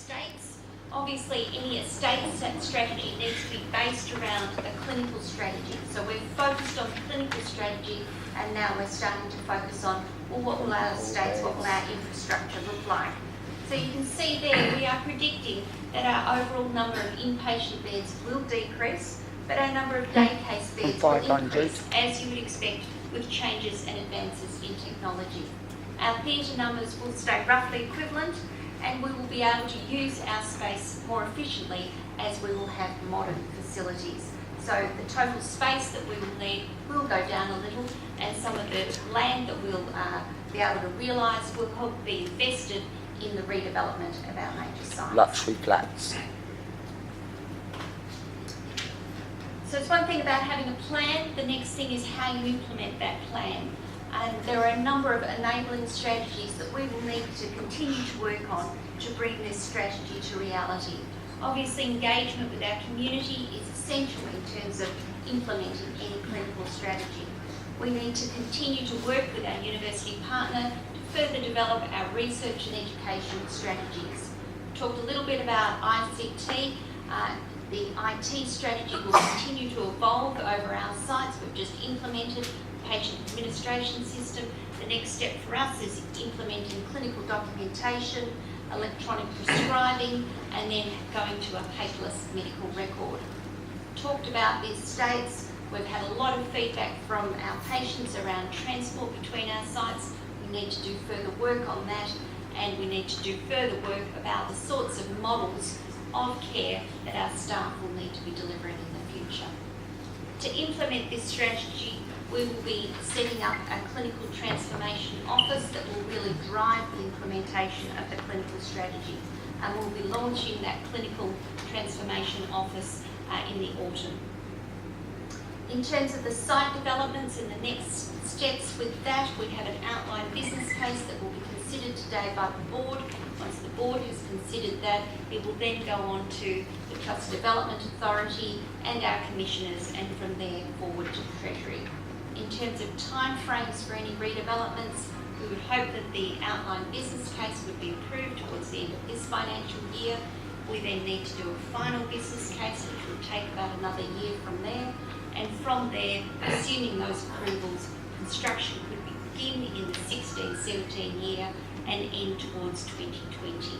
estates. Obviously, any estate strategy needs to be based around a clinical strategy. So we're focused on clinical strategy, and now we're starting to focus on, well, what will our estates, what will our infrastructure look like? So you can see there, we are predicting that our overall number of inpatient beds will decrease, but our number of day case beds will increase, as you would expect with changes and advances in technology. Our theatre numbers will stay roughly equivalent, and we will be able to use our space more efficiently as we will have modern facilities. So the total space that we will need will go down a little, and some of the land that we'll be able to realise will be invested in the redevelopment of our major sites. Luxury flats. So it's one thing about having a plan, the next thing is how you implement that plan. And there are a number of enabling strategies that we will need to continue to work on to bring this strategy to reality. Obviously, engagement with our community is essential in terms of implementing any clinical strategy. We need to continue to work with our university partner to further develop our research and education strategies. Talked a little bit about ICT. The IT strategy will continue to evolve over our sites. We've just implemented patient administration system. The next step for us is implementing clinical documentation, electronic prescribing, and then going to a paperless medical record. Talked about the estates. We've had a lot of feedback from our patients around transport between our sites. We need to do further work on that, and we need to do further work about the sorts of models of care that our staff will need to be delivering in the future. To implement this strategy, we will be setting up a clinical transformation office that will really drive the implementation of the clinical strategy. And we'll be launching that clinical transformation office in the autumn. In terms of the site developments and the next steps with that, we have an outline business case that will be considered today by the board. Once the board has considered that, it will then go on to the Trust Development Authority and our commissioners, and from there forward to the Treasury. In terms of timeframes for any redevelopments, we would hope that the outline business case would be approved towards the end of this financial year. We then need to do a final business case, which will take about another year from there. And from there, assuming those approvals, construction could begin in the 16-17 year and end towards 2020.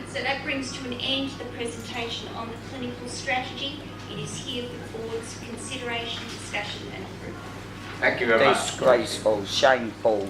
So that brings to an end the presentation on the clinical strategy. It is here for the board's consideration, discussion and approval. Thank you very much. Disgraceful, shameful.